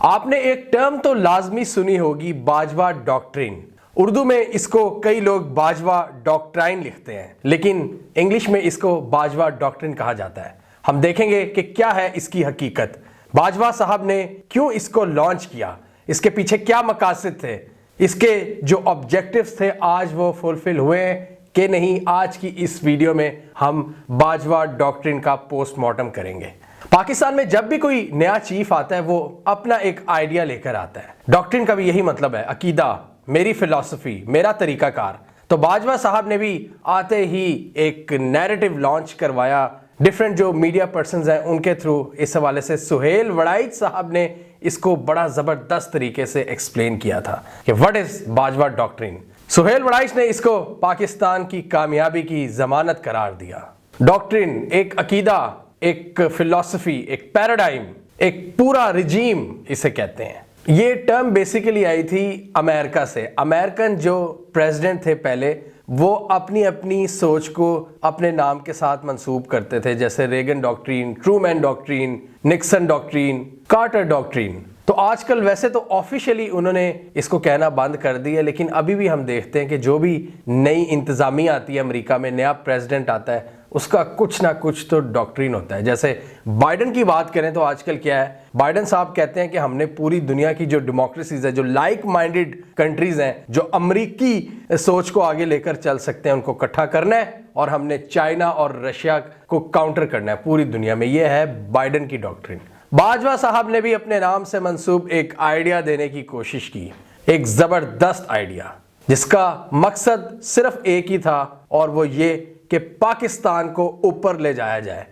آپ نے ایک ٹرم تو لازمی سنی ہوگی، باجوہ ڈاکٹرین۔ اردو میں اس کو کئی لوگ باجوہ ڈاکٹرائن لکھتے ہیں، لیکن انگلش میں اس کو باجوہ ڈاکٹرین کہا جاتا ہے۔ ہم دیکھیں گے کہ کیا ہے اس کی حقیقت، باجوہ صاحب نے کیوں اس کو لانچ کیا، اس کے پیچھے کیا مقاصد تھے، اس کے جو آبجیکٹیوز تھے آج وہ فلفل ہوئے ہیں کہ نہیں۔ آج کی اس ویڈیو میں ہم باجوہ ڈاکٹرین کا پوسٹ مارٹم کریں گے۔ پاکستان میں جب بھی کوئی نیا چیف آتا ہے وہ اپنا ایک آئیڈیا لے کر آتا ہے۔ ڈاکٹرین کا بھی یہی مطلب ہے، عقیدہ، میری فلسفی، میرا طریقہ کار۔ تو باجوہ صاحب نے بھی آتے ہی ایک نیریٹو لانچ کروایا، ڈیفرنٹ جو میڈیا پرسنز ہیں ان کے تھرو۔ اس حوالے سے سہیل وڑائچ صاحب نے اس کو بڑا زبردست طریقے سے ایکسپلین کیا تھا کہ what is Bajwa doctrine. Sohail Warraich نے اس کو پاکستان کی کامیابی کی ضمانت قرار دیا۔ ڈاکٹرین ایک عقیدہ، ایک فلسفی، ایک پیراڈائم، ایک پورا رجیم اسے کہتے ہیں۔ یہ ٹرم بیسیکلی آئی تھی امریکہ سے۔ امریکن جو پریزیڈنٹ تھے پہلے، وہ اپنی اپنی سوچ کو اپنے نام کے ساتھ منسوب کرتے تھے، جیسے Reagan doctrine, Truman doctrine, Nixon doctrine, Carter doctrine. تو آج کل ویسے تو آفیشلی انہوں نے اس کو کہنا بند کر دیا، لیکن ابھی بھی ہم دیکھتے ہیں کہ جو بھی نئی انتظامیہ آتی ہے امریکہ میں، نیا پریزیڈنٹ آتا ہے، اس کا کچھ نہ کچھ تو ڈاکٹرین ہوتا ہے۔ جیسے بائیڈن کی بات کریں تو آج کل کیا ہے، بائیڈن صاحب کہتے ہیں کہ ہم نے پوری دنیا کی جو ڈیموکریسیز ہے، جو لائک مائنڈڈ کنٹریز ہیں، جو امریکی سوچ کو آگے لے کر چل سکتے ہیں، ان کو اکٹھا کرنا ہے، اور ہم نے چائنا اور رشیا کو کاؤنٹر کرنا ہے پوری دنیا میں۔ یہ ہے بائیڈن کی ڈاکٹرین۔ باجوہ صاحب نے بھی اپنے نام سے منسوب ایک آئیڈیا دینے کی کوشش کی، ایک زبردست آئیڈیا جس کا مقصد صرف ایک ہی تھا، اور وہ یہ کہ پاکستان کو اوپر لے جایا جائے۔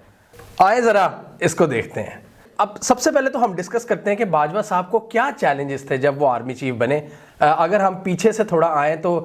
آئے ذرا اس کو دیکھتے ہیں۔ اب سب سے پہلے تو ہم ڈسکس کرتے ہیں کہ باجوہ صاحب کو کیا چیلنجز تھے جب وہ آرمی چیف بنے۔ اگر ہم پیچھے سے تھوڑا آئیں تو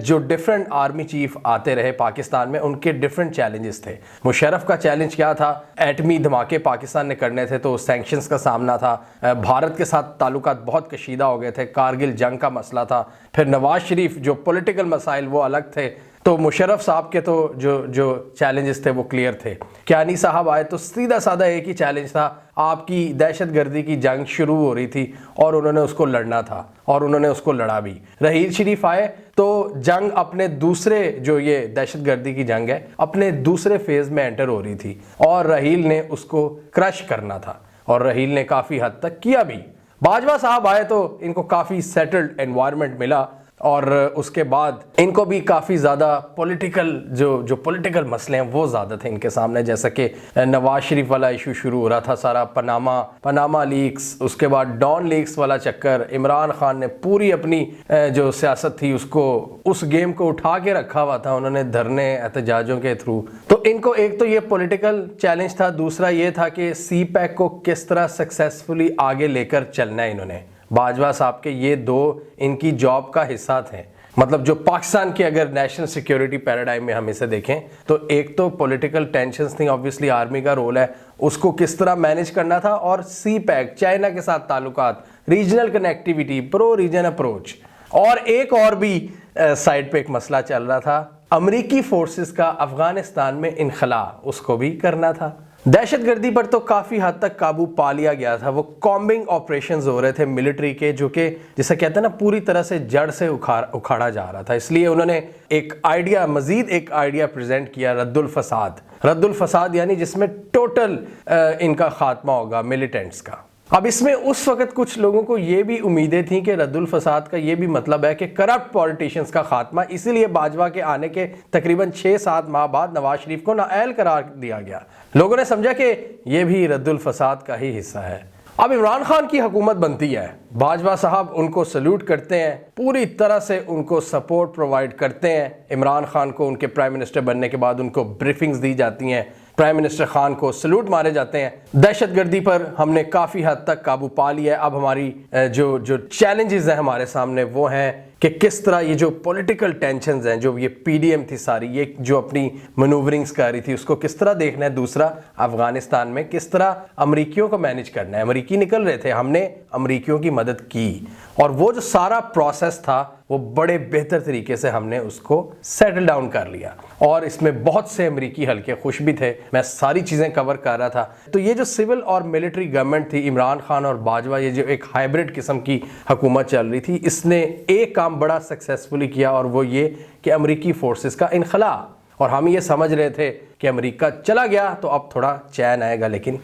جو ڈیفرنٹ آرمی چیف آتے رہے پاکستان میں، ان کے ڈیفرنٹ چیلنجز تھے۔ مشرف کا چیلنج کیا تھا؟ ایٹمی دھماکے پاکستان نے کرنے تھے تو سینکشنز کا سامنا تھا۔ بھارت کے ساتھ تعلقات بہت کشیدہ ہو گئے تھے، کارگل جنگ کا مسئلہ تھا۔ پھر نواز شریف، جو پولیٹیکل مسائل وہ الگ تھے۔ تو مشرف صاحب کے تو جو چیلنجز تھے وہ کلیئر تھے۔ کیانی صاحب آئے تو سیدھا سادہ ایک ہی چیلنج تھا، آپ کی دہشت گردی کی جنگ شروع ہو رہی تھی اور انہوں نے اس کو لڑنا تھا، اور انہوں نے اس کو لڑا بھی۔ رحیل شریف آئے تو جنگ اپنے دوسرے، جو یہ دہشت گردی کی جنگ ہے، اپنے دوسرے فیز میں انٹر ہو رہی تھی، اور رحیل نے اس کو کرش کرنا تھا، اور رحیل نے کافی حد تک کیا بھی۔ باجوہ صاحب آئے تو ان کو کافی سیٹلڈ انوائرمنٹ ملا، اور اس کے بعد ان کو بھی کافی زیادہ پولیٹیکل جو پولیٹیکل مسئلے ہیں وہ زیادہ تھے ان کے سامنے، جیسا کہ نواز شریف والا ایشو شروع ہو رہا تھا سارا، پاناما لیکس، اس کے بعد ڈان لیکس والا چکر۔ عمران خان نے پوری اپنی جو سیاست تھی اس گیم کو اٹھا کے رکھا ہوا تھا انہوں نے دھرنے احتجاجوں کے تھرو۔ تو ان کو ایک تو یہ پولیٹیکل چیلنج تھا، دوسرا یہ تھا کہ سی پیک کو کس طرح سکسیسفلی آگے لے کر چلنا ہے انہوں نے۔ باجوہ صاحب کے یہ دو ان کی جاب کا حصہ تھے۔ مطلب جو پاکستان کی اگر نیشنل سیکیورٹی پیراڈائم میں ہم اسے دیکھیں تو ایک تو پولیٹیکل ٹینشنز تھیں، obviously آرمی کا رول ہے، اس کو کس طرح مینیج کرنا تھا، اور سی پیک، چائنا کے ساتھ تعلقات، ریجنل کنیکٹیویٹی، پرو ریجن اپروچ، اور ایک اور بھی سائڈ پہ ایک مسئلہ چل رہا تھا، امریکی فورسز کا افغانستان میں انخلا، اس کو بھی کرنا تھا۔ دہشت گردی پر تو کافی حد تک قابو پا لیا گیا تھا، وہ کامبنگ آپریشنز ہو رہے تھے ملٹری کے، جو کہ جسے کہتے ہیں نا پوری طرح سے جڑ سے اکھاڑا جا رہا تھا۔ اس لیے انہوں نے مزید ایک آئیڈیا پریزنٹ کیا، رد الفساد یعنی جس میں ٹوٹل ان کا خاتمہ ہوگا ملیٹنٹس کا۔ اب اس میں اس وقت کچھ لوگوں کو یہ بھی امیدیں تھیں کہ رد الفساد کا یہ بھی مطلب ہے کہ کرپٹ پولیٹیشنز کا خاتمہ، اسی لیے باجوہ کے آنے کے تقریباً 6-7 ماہ بعد نواز شریف کو نااہل قرار دیا گیا۔ لوگوں نے سمجھا کہ یہ بھی رد الفساد کا ہی حصہ ہے۔ اب عمران خان کی حکومت بنتی ہے، باجوہ صاحب ان کو سلوٹ کرتے ہیں، پوری طرح سے ان کو سپورٹ پرووائڈ کرتے ہیں۔ عمران خان کو ان کے پرائم منسٹر بننے کے بعد ان کو بریفنگز دی جاتی ہیں، پرائم منسٹر خان کو سلوٹ مارے جاتے ہیں۔ دہشت گردی پر ہم نے کافی حد تک قابو پا لیا ہے۔ اب ہماری جو چیلنجز ہیں ہمارے سامنے وہ ہیں کہ کس طرح یہ جو پولیٹیکل ٹینشنز ہیں, جو یہ پی ڈی ایم تھی ساری, یہ جو اپنی منوورنگز کر رہی تھی, اس کو کس طرح دیکھنا ہے. دوسرا افغانستان میں کس طرح امریکیوں کو مینیج کرنا ہے. امریکی نکل رہے تھے, ہم نے امریکیوں کی مدد کی, اور وہ جو سارا پروسیس تھا وہ بڑے بہتر طریقے سے ہم نے اس کو سیٹل ڈاؤن کر لیا, اور اس میں بہت سے امریکی حلقے خوش بھی تھے. میں ساری چیزیں کور کر رہا تھا. تو یہ جو سول اور ملٹری گورنمنٹ تھی, عمران خان اور باجوہ, یہ جو ایک ہائبرڈ قسم کی حکومت چل رہی تھی, اس نے ایک کام بڑا سکسیسفلی کیا, اور وہ یہ کہ امریکی فورسز کا انخلا. اور ہم یہ سمجھ رہے تھے کہ امریکہ چلا گیا تو اب تھوڑا چین آئے گا, لیکن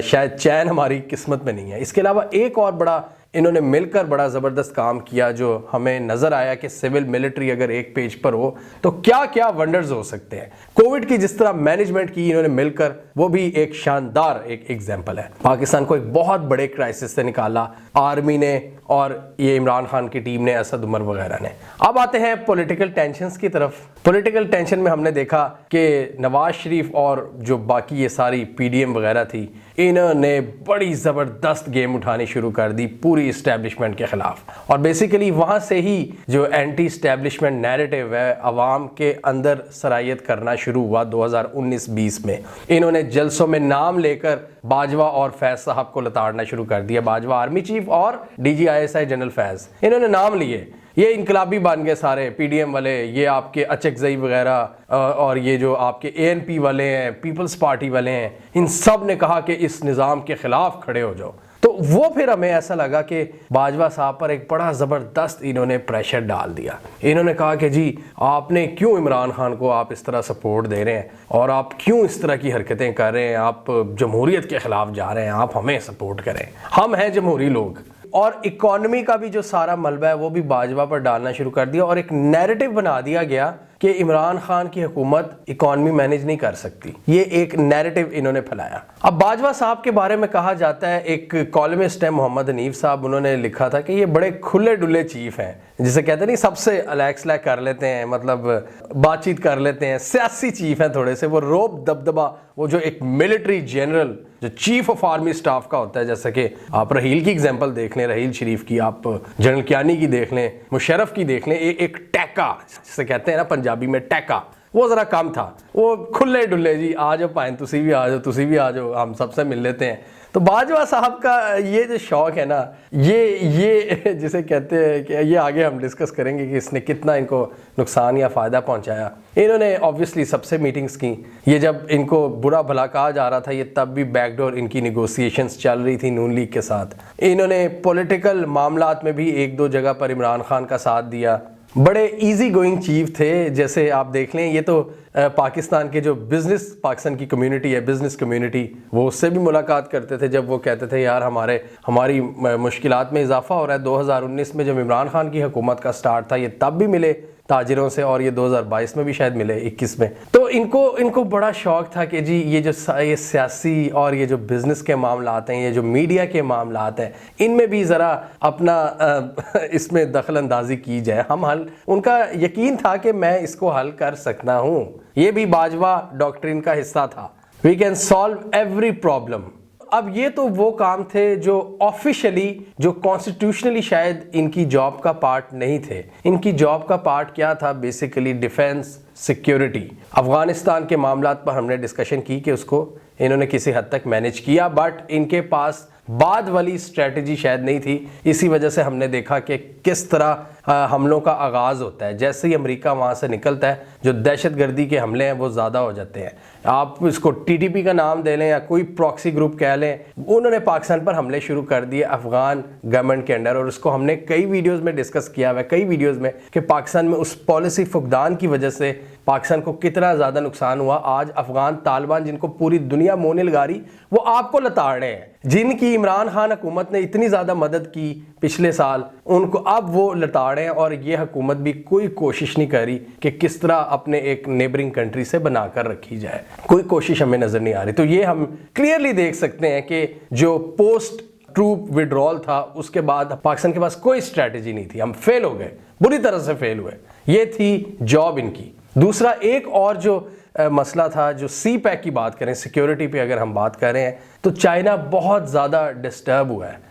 شاید چین ہماری قسمت میں نہیں ہے. اس کے علاوہ ایک اور بڑا انہوں نے مل کر بڑا زبردست کام کیا, جو ہمیں نظر آیا کہ سول ملٹری اگر ایک پیج پر ہو تو کیا کیا ونڈرز ہو سکتے ہیں. کووڈ کی جس طرح مینجمنٹ کی انہوں نے مل کر, وہ بھی ایک شاندار ایک ایگزامپل ہے. پاکستان کو ایک بہت بڑے کرائسس سے نکالا آرمی نے, اور یہ عمران خان کی ٹیم نے, اسد عمر وغیرہ نے. اب آتے ہیں پولیٹیکل ٹینشنز کی طرف. پولیٹیکل ٹینشن میں ہم نے دیکھا کہ نواز شریف اور جو باقی یہ ساری پی ڈی ایم وغیرہ تھی, انہوں نے بڑی زبردست گیم اٹھانی شروع کر دی پوری اسٹیبلشمنٹ کے خلاف. اور بیسیکلی وہاں سے ہی جو اینٹی اسٹیبلشمنٹ نیریٹو ہے عوام کے اندر سرایت کرنا شروع ہوا 2019-20 میں. انہوں نے جلسوں میں نام لے کر باجوہ اور فیض صاحب کو لتاڑنا شروع کر دیا. باجوہ آرمی چیف اور D G I S I general Faiz, انہوں نے نام لیے, یہ انقلابی بن گئے سارے پی ڈی ایم والے, یہ آپ کے اچکزئی وغیرہ, اور یہ جو آپ کے اے این پی والے ہیں, پیپلز پارٹی والے ہیں, ان سب نے کہا کہ اس نظام کے خلاف کھڑے ہو جاؤ. تو وہ پھر ہمیں ایسا لگا کہ باجوہ صاحب پر ایک بڑا زبردست انہوں نے پریشر ڈال دیا. انہوں نے کہا کہ جی آپ نے کیوں عمران خان کو آپ اس طرح سپورٹ دے رہے ہیں, اور آپ کیوں اس طرح کی حرکتیں کر رہے ہیں, آپ جمہوریت کے خلاف جا رہے ہیں, آپ ہمیں سپورٹ کریں, ہم ہیں جمہوری لوگ. اور اکانومی کا بھی جو سارا ملبہ ہے وہ بھی باجوہ پر ڈالنا شروع کر دیا, اور ایک نیریٹو بنا دیا گیا کہ عمران خان کی حکومت اکانومی مینیج نہیں کر سکتی. یہ ایک نیریٹو انہوں نے پھیلایا. اب باجوہ صاحب کے بارے میں کہا جاتا ہے, ایک کالمسٹ ہے محمد حنیف صاحب, انہوں نے لکھا تھا کہ یہ بڑے کھلے ڈلے چیف ہیں, جسے کہتے ہیں نہیں سب سے الیکس لیک کر لیتے ہیں, مطلب بات چیت کر لیتے ہیں, سیاسی چیف ہیں تھوڑے سے. وہ روب دبدبا, وہ جو ایک ملٹری جنرل جو چیف آف آرمی سٹاف کا ہوتا ہے, جیسا کہ آپ رحیل کی اگزامپل دیکھ لیں, رحیل شریف کی, آپ جنرل کیانی کی دیکھ لیں, مشرف کی دیکھ لیں, ایک ٹیکا جسے کہتے ہیں نا پنجابی میں ٹیکا, وہ ذرا کم تھا, وہ کھلے ڈلے, جی آ جاؤ پائیں, تسی بھی آ جاؤ, تسی بھی آ جاؤ, ہم سب سے مل لیتے ہیں. تو باجوہ صاحب کا یہ جو شوق ہے نا, یہ جسے کہتے ہیں کہ یہ آگے ہم ڈسکس کریں گے کہ اس نے کتنا ان کو نقصان یا فائدہ پہنچایا. انہوں نے آبویسلی سب سے میٹنگز کی. یہ جب ان کو برا بھلا کہا جا رہا تھا, یہ تب بھی بیک ڈور ان کی نیگوسیشنز چل رہی تھی نون لیگ کے ساتھ. انہوں نے پولیٹیکل معاملات میں بھی ایک دو جگہ پر عمران خان کا ساتھ دیا. بڑے ایزی گوئنگ چیف تھے, جیسے آپ دیکھ لیں, یہ تو پاکستان کے جو بزنس, پاکستان کی کمیونٹی ہے بزنس کمیونٹی, وہ اس سے بھی ملاقات کرتے تھے جب وہ کہتے تھے یار ہماری مشکلات میں اضافہ ہو رہا ہے. 2019 میں جب عمران خان کی حکومت کا سٹارٹ تھا, یہ تب بھی ملے تاجروں سے, اور یہ 2022 میں بھی شاید ملے, 21 میں. تو ان کو بڑا شوق تھا کہ جی یہ جو یہ سیاسی اور یہ جو بزنس کے معاملات ہیں, یہ جو میڈیا کے معاملات ہیں, ان میں بھی ذرا اپنا اس میں دخل اندازی کی جائے. ان کا یقین تھا کہ میں اس کو حل کر سکتا ہوں. یہ بھی باجوہ ڈاکٹرین کا حصہ تھا, we can solve every problem. اب یہ تو وہ کام تھے جو آفیشلی, جو کانسٹیٹیوشنلی شاید ان کی جاب کا پارٹ نہیں تھے. ان کی جاب کا پارٹ کیا تھا؟ Basically defence, security. افغانستان کے معاملات پر ہم نے ڈسکشن کی کہ اس کو انہوں نے کسی حد تک مینیج کیا, بٹ ان کے پاس بعد والی اسٹریٹجی شاید نہیں تھی. اسی وجہ سے ہم نے دیکھا کہ کس طرح حملوں کا آغاز ہوتا ہے. جیسے ہی امریکہ وہاں سے نکلتا ہے, جو دہشت گردی کے حملے ہیں وہ زیادہ ہو جاتے ہیں. آپ اس کو ٹی ٹی پی کا نام دے لیں یا کوئی پراکسی گروپ کہہ لیں, انہوں نے پاکستان پر حملے شروع کر دیے افغان گورنمنٹ کے انڈر. اور اس کو ہم نے کئی ویڈیوز میں ڈسکس کیا ہوا ہے, کئی ویڈیوز میں, کہ پاکستان میں اس پالیسی فقدان کی وجہ سے پاکستان کو کتنا زیادہ نقصان ہوا. آج افغان طالبان جن کو پوری دنیا مونے لگا رہی, وہ آپ کو لتاڑ رہے ہیں. جن کی عمران خان حکومت نے اتنی زیادہ مدد کی پچھلے سال, ان کو اب وہ لتاڑ رہے ہیں. اور یہ حکومت بھی کوئی کوشش نہیں کری کہ کس طرح اپنے ایک نیبرنگ کنٹری سے بنا کر رکھی جائے. کوئی کوشش ہمیں نظر نہیں آ رہی. تو یہ ہم کلیئرلی دیکھ سکتے ہیں کہ جو پوسٹ ٹروپ وڈرول تھا, اس کے بعد پاکستان کے پاس کوئی اسٹریٹجی نہیں تھی. ہم فیل ہو گئے, بری طرح سے فیل ہوئے. یہ تھی جاب ان کی. دوسرا ایک اور جو مسئلہ تھا, جو سی پیک کی بات کریں, سیکیورٹی پہ اگر ہم بات کر رہے ہیں, تو چائنا بہت زیادہ ڈسٹرب ہوا ہے.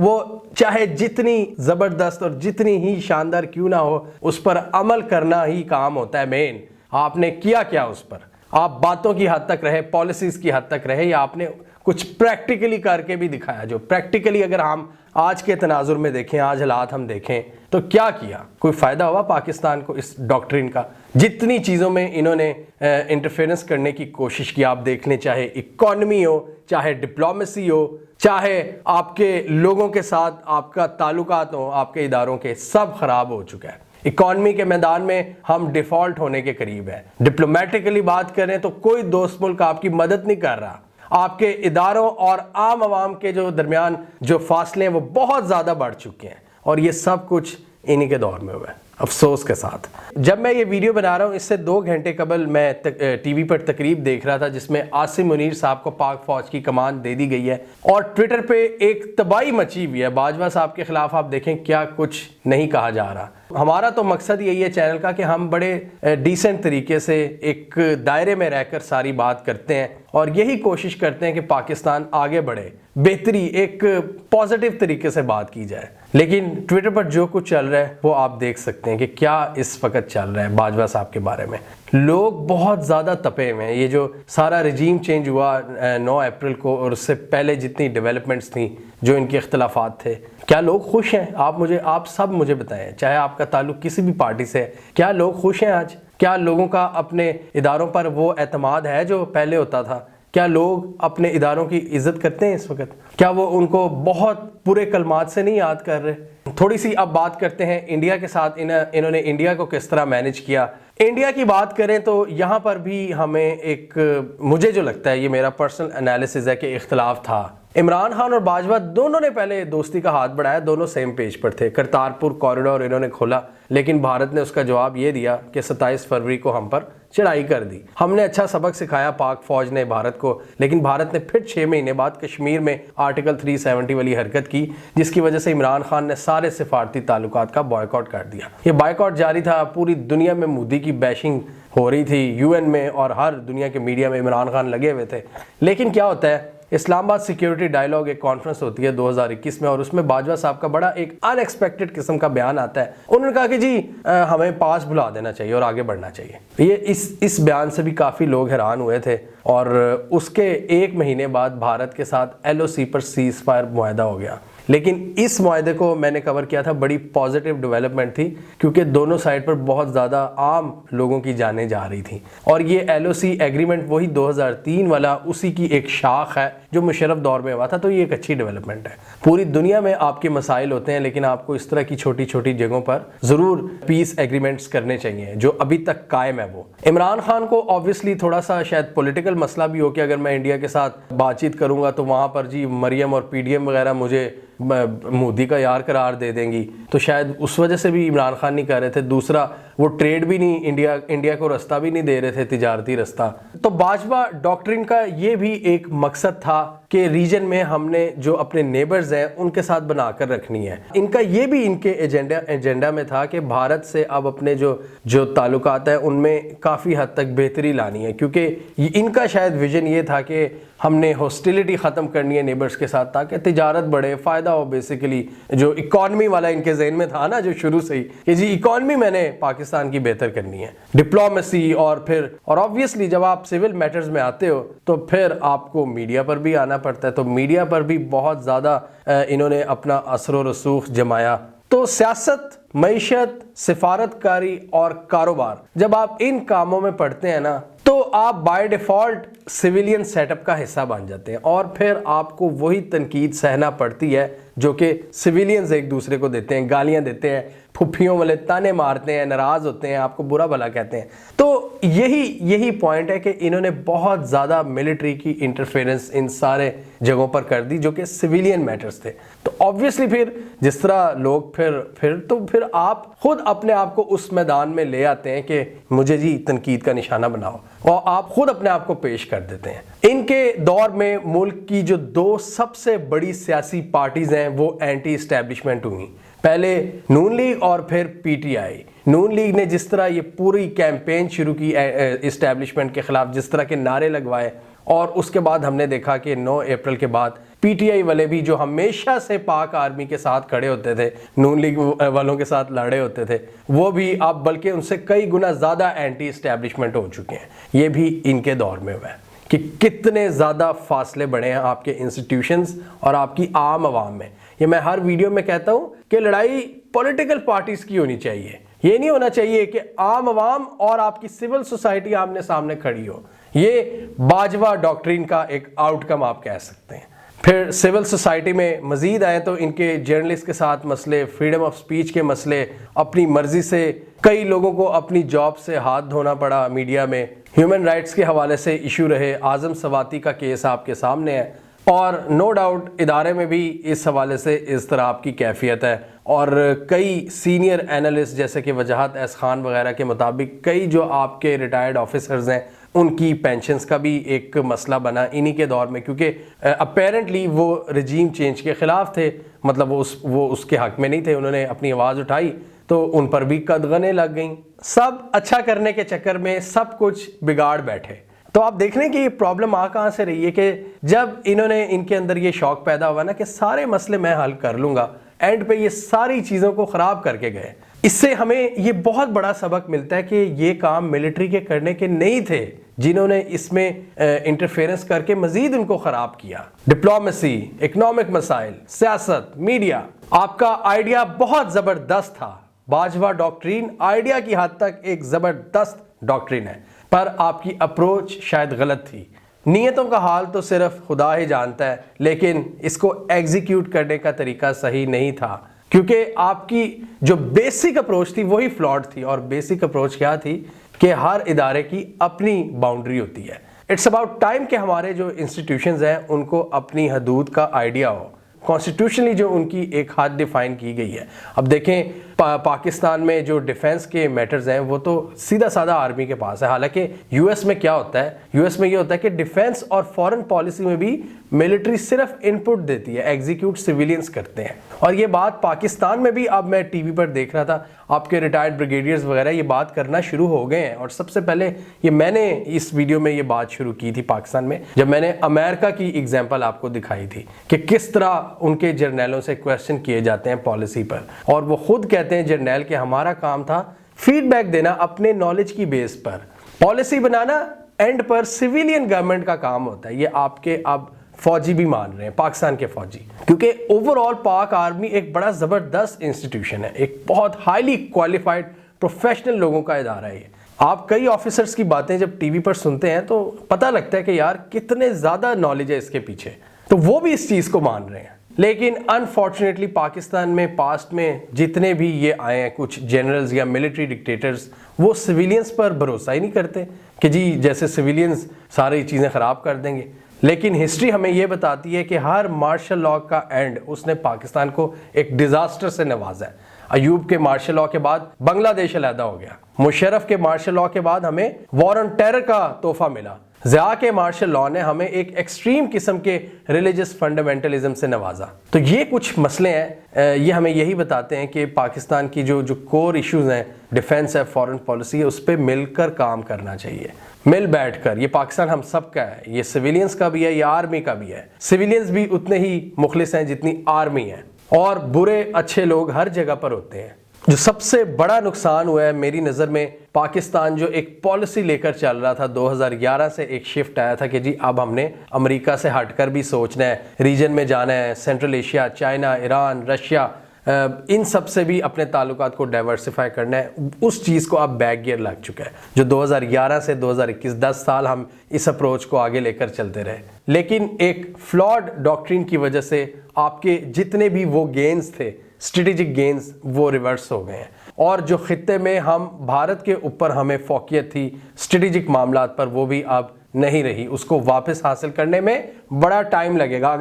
وہ چاہے جتنی زبردست اور جتنی ہی شاندار کیوں نہ ہو اس پر عمل کرنا ہی کام ہوتا ہے مین. آپ نے کیا اس پر؟ آپ باتوں کی حد تک رہے, پالیسیز کی حد تک رہے, یا آپ نے کچھ پریکٹیکلی کر کے بھی دکھایا؟ جو پریکٹیکلی اگر ہم آج کے تناظر میں دیکھیں, آج حالات ہم دیکھیں تو کیا کیا؟ کوئی فائدہ ہوا پاکستان کو اس ڈاکٹرین کا؟ جتنی چیزوں میں انہوں نے انٹرفیرنس کرنے کی کوشش کی, آپ دیکھ لیں, چاہے اکانومی ہو, چاہے ڈپلومیسی ہو, چاہے آپ کے لوگوں کے ساتھ آپ کا تعلقات ہوں, آپ کے اداروں کے, سب خراب ہو چکا ہے. اکانومی کے میدان میں ہم ڈیفالٹ ہونے کے قریب ہیں. ڈپلومیٹکلی بات کریں تو کوئی دوست ملک آپ کی مدد نہیں کر رہا. آپ کے اداروں اور عام عوام کے جو درمیان جو فاصلے ہیں وہ بہت زیادہ بڑھ چکے ہیں, اور یہ سب کچھ انہی کے دور میں ہوا ہے افسوس کے ساتھ. جب میں یہ ویڈیو بنا رہا ہوں اس سے 2 گھنٹے قبل میں ٹی وی پر تقریب دیکھ رہا تھا جس میں عاصم منیر صاحب کو پاک فوج کی کمان دے دی گئی ہے, اور ٹویٹر پہ ایک تباہی مچی ہوئی ہے. باجوہ صاحب کے خلاف آپ دیکھیں کیا کچھ نہیں کہا جا رہا. ہمارا تو مقصد یہی ہے چینل کا کہ ہم بڑے ڈیسنٹ طریقے سے ایک دائرے میں رہ کر ساری بات کرتے ہیں, اور یہی کوشش کرتے ہیں کہ پاکستان آگے بڑھے, بہتری, ایک پازیٹیو طریقے سے بات کی جائے. لیکن ٹویٹر پر جو کچھ چل رہا ہے وہ آپ دیکھ سکتے ہیں کہ کیا اس وقت چل رہا ہے باجوہ صاحب کے بارے میں. لوگ بہت زیادہ تپے ہوئے ہیں. یہ جو سارا رجیم چینج ہوا 9 اپریل کو, اور اس سے پہلے جتنی ڈیولپمنٹس تھیں, جو ان کے اختلافات تھے, کیا لوگ خوش ہیں؟ آپ سب مجھے بتائیں, چاہے آپ کا تعلق کسی بھی پارٹی سے ہے, کیا لوگ خوش ہیں آج؟ کیا لوگوں کا اپنے اداروں پر وہ اعتماد ہے جو پہلے ہوتا تھا؟ کیا لوگ اپنے اداروں کی عزت کرتے ہیں اس وقت؟ کیا وہ ان کو بہت برے کلمات سے نہیں یاد کر رہے؟ تھوڑی سی اب بات کرتے ہیں انڈیا کے ساتھ. انہوں نے انڈیا کو کس طرح مینج کیا. انڈیا کی بات کریں تو یہاں پر بھی ہمیں ایک, مجھے جو لگتا ہے, یہ میرا پرسنل انالیسز ہے کہ اختلاف تھا. عمران خان اور باجوہ دونوں نے پہلے دوستی کا ہاتھ بڑھایا, دونوں سیم پیج پر تھے. کرتارپور کوریڈور انہوں نے کھولا, لیکن بھارت نے اس کا جواب یہ دیا کہ 27 فروری کو ہم پر چڑھائی کر دی. ہم نے اچھا سبق سکھایا پاک فوج نے بھارت کو, لیکن بھارت نے پھر 6 مہینے بعد کشمیر میں آرٹیکل 370 والی حرکت کی, جس کی وجہ سے عمران خان نے سارے سفارتی تعلقات کا بائیکاٹ کر دیا. یہ بائیکاٹ جاری تھا, پوری دنیا میں مودی کی بیشنگ ہو رہی تھی, UN میں اور ہر دنیا کے میڈیا میں عمران خان لگے ہوئے تھے. لیکن کیا ہوتا ہے, اسلام آباد سیکیورٹی ڈائیلاگ ایک کانفرنس ہوتی ہے 2021 میں, اور اس میں باجوہ صاحب کا بڑا ایک ان ایکسپیکٹڈ قسم کا بیان آتا ہے. انہوں نے کہا کہ جی ہمیں پاس بھلا دینا چاہیے اور آگے بڑھنا چاہیے. یہ اس بیان سے بھی کافی لوگ حیران ہوئے تھے, اور اس کے 1 مہینے بعد بھارت کے ساتھ LOC پر سیز فائر معاہدہ ہو گیا. لیکن اس معاہدے کو میں نے کور کیا تھا, بڑی پازیٹیو ڈیولپمنٹ تھی, کیونکہ دونوں سائڈ پر بہت زیادہ عام لوگوں کی جانیں جا رہی تھیں. اور یہ LOC ایگریمنٹ وہی 2003 والا اسی کی ایک شاخ ہے جو مشرف دور میں ہوا تھا, تو یہ ایک اچھی ڈیولپمنٹ ہے. پوری دنیا میں آپ کے مسائل ہوتے ہیں, لیکن آپ کو اس طرح کی چھوٹی چھوٹی جگہوں پر ضرور پیس ایگریمنٹس کرنے چاہیے جو ابھی تک قائم ہے. وہ عمران خان کو آبویسلی تھوڑا سا شاید پولیٹیکل مسئلہ بھی ہو کہ اگر میں انڈیا کے ساتھ بات چیت کروں گا تو وہاں پر جی مریم اور PDM وغیرہ مجھے مودی کا یار قرار دے دیں گی, تو شاید اس وجہ سے بھی عمران خان نہیں کر رہے تھے. دوسرا وہ ٹریڈ بھی نہیں, انڈیا کو رستہ بھی نہیں دے رہے تھے, تجارتی رستہ. تو باجوہ ڈاکٹرین کا یہ بھی ایک مقصد تھا کہ ریجن میں ہم نے جو اپنے نیبرز ہیں ان کے ساتھ بنا کر رکھنی ہے. ان کا یہ بھی ان کے ایجنڈا میں تھا کہ بھارت سے اب اپنے جو تعلقات ہیں ان میں کافی حد تک بہتری لانی ہے, کیونکہ ان کا شاید ویژن یہ تھا کہ ہم نے ہاسٹیلٹی ختم کرنی ہے نیبرز کے ساتھ تاکہ تجارت بڑھے, فائدہ ہو. بیسیکلی جو اکانومی والا ان کے ذہن میں تھا نا جو شروع سے ہی کہ جی اکانومی میں نے پاکستان کی بہتر کرنی ہے, ڈپلومیسی, اور آبویسلی جب آپ سول میٹرز میں آتے ہو تو پھر آپ کو میڈیا پر بھی آنا پڑتا ہے. تو میڈیا پر بھی بہت زیادہ انہوں نے اپنا اثر و رسوخ جمایا. تو سیاست, معیشت, سفارت کاری اور کاروبار, جب آپ ان کاموں میں پڑھتے ہیں نا تو آپ by default civilian setup کا حصہ بن جاتے ہیں, اور پھر آپ کو وہی تنقید سہنا پڑتی ہے جو کہ سویلینز ایک دوسرے کو دیتے ہیں, گالیاں دیتے ہیں, پھپھیوں والے تانے مارتے ہیں, ناراض ہوتے ہیں, آپ کو برا بھلا کہتے ہیں. تو یہی پوائنٹ ہے کہ انہوں نے بہت زیادہ ملٹری کی انٹرفیرنس ان سارے جگہوں پر کر دی جو کہ سویلین میٹرز تھے. تو آبویسلی پھر جس طرح لوگ پھر آپ خود اپنے آپ کو اس میدان میں لے آتے ہیں کہ مجھے جی تنقید کا نشانہ بناؤ, اور آپ خود اپنے آپ کو پیش کر دیتے ہیں. ان کے دور میں ملک کی جو 2 سب سے بڑی سیاسی پارٹیز ہیں وہ اینٹی اسٹیبلشمنٹ ہوئی. پہلے نون لیگ اور پھر PTI. نون لیگ نے جس طرح یہ پوری کیمپین شروع کی اسٹیبلشمنٹ کے خلاف, جس طرح کے نعرے لگوائے, اور اس کے بعد ہم نے دیکھا کہ 9 اپریل کے بعد پی ٹی آئی والے بھی جو ہمیشہ سے پاک آرمی کے ساتھ کھڑے ہوتے تھے، نون لیگ والوں کے ساتھ لڑے ہوتے تھے، وہ بھی اب بلکہ ان سے کئی گنا زیادہ اینٹی اسٹیبلشمنٹ ہو چکے ہیں۔ یہ بھی ان کے دور میں ہوا ہے کہ کتنے زیادہ فاصلے بڑھے ہیں آپ کے انسٹیٹیوشنز اور آپ کی عام عوام میں۔ یہ میں ہر ویڈیو میں کہتا ہوں کہ لڑائی پولیٹیکل پارٹیز کی ہونی چاہیے، یہ نہیں ہونا چاہیے کہ عام عوام اور آپ کی سول سوسائٹی آمنے سامنے کھڑی ہو۔ یہ باجوہ ڈاکٹرین کا ایک آؤٹ کم آپ کہہ سکتے ہیں۔ پھر سول سوسائٹی میں مزید آئیں تو ان کے جرنلسٹ کے ساتھ مسئلے، فریڈم آف سپیچ کے مسئلے، اپنی مرضی سے کئی لوگوں کو اپنی جاب سے ہاتھ دھونا پڑا میڈیا میں، ہیومن رائٹس کے حوالے سے ایشو رہے، اعظم سواتی کا کیس آپ کے سامنے ہے، اور نو ڈاؤٹ ادارے میں بھی اس حوالے سے اضطراب کی کیفیت ہے، اور کئی سینئر اینالسٹ جیسے کہ وجاہت احس خان وغیرہ کے مطابق کئی جو آپ کے ریٹائرڈ آفیسرز ہیں ان کی پینشنز کا بھی ایک مسئلہ بنا انہی کے دور میں، کیونکہ اپیرنٹلی وہ رجیم چینج کے خلاف تھے، مطلب وہ اس کے حق میں نہیں تھے، انہوں نے اپنی آواز اٹھائی تو ان پر بھی قدغنیں لگ گئیں۔ سب اچھا کرنے کے چکر میں سب کچھ بگاڑ بیٹھے۔ تو آپ دیکھ لیں کہ یہ پرابلم کہاں سے رہی ہے کہ جب انہوں نے ان کے اندر یہ شوق پیدا ہوا نا کہ سارے مسئلے میں حل کر لوں گا، اینڈ پہ یہ ساری چیزوں کو خراب کر کے گئے۔ اس سے ہمیں یہ بہت بڑا سبق ملتا ہے کہ یہ کام ملٹری کے کرنے کے نہیں تھے، جنہوں نے اس میں انٹرفیرنس کر کے مزید ان کو خراب کیا۔ ڈپلومیسی، اکنامک مسائل، سیاست، میڈیا، آپ کا آئیڈیا بہت زبردست تھا۔ باجوہ ڈاکٹرین آئیڈیا کی حد تک ایک زبردست ڈاکٹرین ہے، پر آپ کی اپروچ شاید غلط تھی۔ نیتوں کا حال تو صرف خدا ہی جانتا ہے، لیکن اس کو ایگزیکیوٹ کرنے کا طریقہ صحیح نہیں تھا، کیونکہ آپ کی جو بیسک اپروچ تھی وہی فلاڈ تھی۔ اور بیسک اپروچ کیا تھی کہ ہر ادارے کی اپنی باؤنڈری ہوتی ہے۔ اٹس اباؤٹ ٹائم کہ ہمارے جو انسٹیٹیوشنز ہیں ان کو اپنی حدود کا آئیڈیا ہو، کانسٹیٹیوشنلی جو ان کی ایک حد ڈیفائن کی گئی ہے۔ اب دیکھیں پاکستان میں جو ڈیفنس کے میٹرز ہیں وہ تو سیدھا سادہ آرمی کے پاس ہے، حالانکہ یو ایس میں کیا ہوتا ہے، یو ایس میں یہ ہوتا ہے کہ ڈیفنس اور فورن پالیسی میں بھی ملٹری صرف انپٹ دیتی ہے، ایگزیکیوٹ سویلینز کرتے ہیں۔ اور یہ بات پاکستان میں بھی اب میں ٹی وی پر دیکھ رہا تھا، آپ کے ریٹائرڈ بریگیڈیئرز وغیرہ یہ بات کرنا شروع ہو گئے ہیں۔ اور سب سے پہلے یہ میں نے اس ویڈیو میں یہ بات شروع کی تھی پاکستان میں، جب میں نے امریکہ کی ایگزامپل آپ کو دکھائی تھی کہ کس طرح ان کے جرنیلوں سے کویسچن کیے جاتے ہیں پالیسی پر، اور وہ خود کہتے ہیں جرنیل کہ ہمارا کام تھا فیڈ بیک دینا اپنے نالج کی بیس پر، پالیسی بنانا اینڈ پر سویلین گورنمنٹ کا کام ہوتا ہے۔ یہ آپ کے اب فوجی بھی مان رہے ہیں، پاکستان کے فوجی، کیونکہ اوور آل پاک آرمی ایک بڑا زبردست انسٹیٹیوشن ہے، ایک بہت ہائیلی کوالیفائڈ پروفیشنل لوگوں کا ادارہ ہے۔ آپ کئی آفیسرز کی باتیں جب ٹی وی پر سنتے ہیں تو پتہ لگتا ہے کہ یار کتنے زیادہ نالج ہے اس کے پیچھے، تو وہ بھی اس چیز کو مان رہے ہیں۔ لیکن انفارچونیٹلی پاکستان میں پاسٹ میں جتنے بھی یہ آئے ہیں کچھ جنرلز یا ملٹری ڈکٹیٹرز، وہ سویلینز پر بھروسہ ہی نہیں کرتے کہ جی جیسے سویلینز ساری چیزیں خراب کر دیں گے۔ لیکن ہسٹری ہمیں یہ بتاتی ہے کہ ہر مارشل لاء کا اینڈ اس نے پاکستان کو ایک ڈیزاسٹر سے نوازا ہے۔ ایوب کے مارشل لاء کے بعد بنگلہ دیش علیحدہ ہو گیا، مشرف کے مارشل لاء کے بعد ہمیں وار آن ٹیرر کا تحفہ ملا، ضیاء کے مارشل لاء نے ہمیں ایک ایکسٹریم قسم کے ریلیجس فنڈامنٹلزم سے نوازا۔ تو یہ کچھ مسئلے ہیں، یہ ہمیں یہی بتاتے ہیں کہ پاکستان کی جو کور ایشوز ہیں، ڈیفنس ہے، فورن پالیسی ہے، اس پہ مل کر کام کرنا چاہیے، مل بیٹھ کر۔ یہ پاکستان ہم سب کا ہے، یہ سویلینز کا بھی ہے، یہ آرمی کا بھی ہے۔ سویلینز بھی اتنے ہی مخلص ہیں جتنی آرمی ہے، اور برے اچھے لوگ ہر جگہ پر ہوتے ہیں۔ جو سب سے بڑا نقصان ہوا ہے میری نظر میں، پاکستان جو ایک پالیسی لے کر چل رہا تھا 2011 سے ایک شفٹ آیا تھا کہ جی اب ہم نے امریکہ سے ہٹ کر بھی سوچنا ہے، ریجن میں جانا ہے، Central Asia, China, Iran, Russia, ان سب سے بھی اپنے تعلقات کو ڈائیورسیفائی کرنا ہے۔ اس چیز کو اب بیک گیئر لگ چکا ہے، جو 2011 سے 2021 10 سال ہم اس اپروچ کو آگے لے کر چلتے رہے، لیکن ایک فلاڈ ڈاکٹرین کی وجہ سے آپ کے جتنے بھی وہ گینز تھے، اسٹریٹجک گینز، وہ ریورس ہو گئے ہیں۔ اور جو خطے میں ہم بھارت کے اوپر ہمیں فوقیت تھی اسٹریٹجک معاملات پر، وہ بھی اب نہیں رہی۔ اس کو واپس حاصل کرنے میں بڑا ٹائم لگے گا،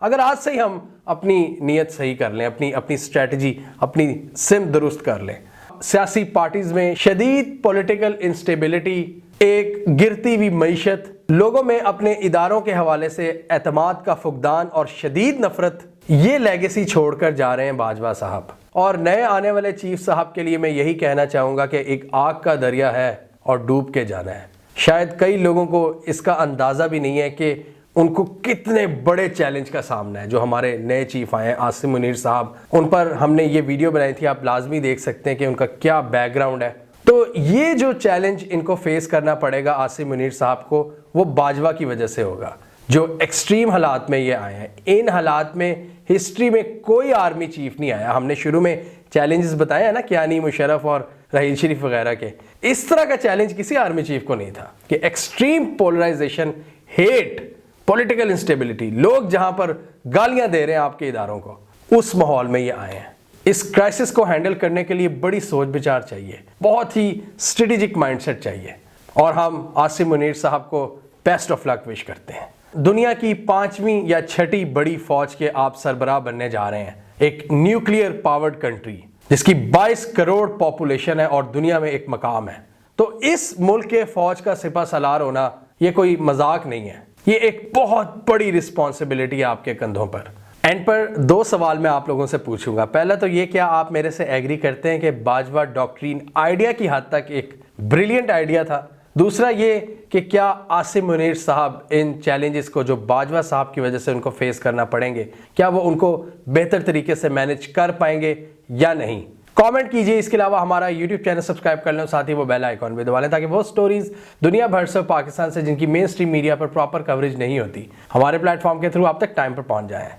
اگر آج سے ہی ہم اپنی نیت صحیح کر لیں، اپنی اسٹریٹجی، اپنی سمت درست کر لیں۔ سیاسی پارٹیز میں شدید پولیٹیکل انسٹیبلٹی، ایک گرتی ہوئی معیشت، لوگوں میں اپنے اداروں کے حوالے سے اعتماد کا فقدان اور شدید نفرت، یہ لیگیسی چھوڑ کر جا رہے ہیں باجوہ صاحب۔ اور نئے آنے والے چیف صاحب کے لیے میں یہی کہنا چاہوں گا کہ ایک آگ کا دریا ہے اور ڈوب کے جانا ہے۔ شاید کئی لوگوں کو اس کا اندازہ بھی نہیں ہے کہ ان کو کتنے بڑے چیلنج کا سامنا ہے. جو ہمارے نئے چیف آئے ہیں عاصم منیر صاحب, ان پر ہم نے یہ ویڈیو بنائی تھی, آپ لازمی دیکھ سکتے ہیں کہ ان کا کیا بیک گراؤنڈ ہے. تو یہ جو چیلنج ان کو فیس کرنا پڑے گا عاصم منیر صاحب کو, وہ باجوہ کی وجہ سے ہوگا. جو ایکسٹریم حالات میں یہ آئے ہیں, ان حالات میں ہسٹری میں کوئی آرمی چیف نہیں آیا. ہم نے شروع میں چیلنجز بتایا ہے نا, کیانی, مشرف اور راحیل شریف وغیرہ کے. اس طرح کا چیلنج کسی آرمی چیف کو نہیں تھا کہ extreme polarisation, hate, political instability, لوگ جہاں پر گالیاں دے رہے ہیں آپ کے اداروں کو, اس ماحول میں یہ آئے ہیں. اس کرائسس کو ہینڈل کرنے کے لیے بڑی سوچ بچار چاہیے, بہت ہی اسٹریٹجک مائنڈ سیٹ چاہیے, اور ہم عاصم منیر صاحب کو بیسٹ آف لک وش کرتے ہیں. دنیا کی 5ویں یا 6ٹھی بڑی فوج کے آپ سربراہ بننے جا رہے ہیں, ایک نیوکلیئر پاورڈ کنٹری جس کی 22 کروڑ پاپولیشن ہے اور دنیا میں ایک مقام ہے. تو اس ملک کے فوج کا سپہ سالار ہونا یہ کوئی مذاق نہیں ہے, یہ ایک بہت بڑی رسپانسبلٹی ہے آپ کے کندھوں پر. اینڈ پر 2 سوال میں آپ لوگوں سے پوچھوں گا. پہلا تو یہ, کیا آپ میرے سے ایگری کرتے ہیں کہ باجوہ ڈاکٹرین آئیڈیا کی حد تک ایک بریلینٹ آئیڈیا تھا؟ دوسرا یہ کہ کیا عاصم منیر صاحب ان چیلنجز کو جو باجوہ صاحب کی وجہ سے ان کو فیس کرنا پڑیں گے, کیا وہ ان کو بہتر طریقے سے مینج کر پائیں گے یا نہیں؟ کامنٹ کیجئے. اس کے علاوہ ہمارا یوٹیوب چینل سبسکرائب کر لیں, ساتھ ہی وہ بیل آئیکن بھی دبا لیں تاکہ وہ سٹوریز دنیا بھر سے پاکستان سے جن کی مین سٹریم میڈیا پر پراپر کوریج نہیں ہوتی, ہمارے پلیٹ فارم کے تھرو آپ تک ٹائم پر پہنچ جائیں.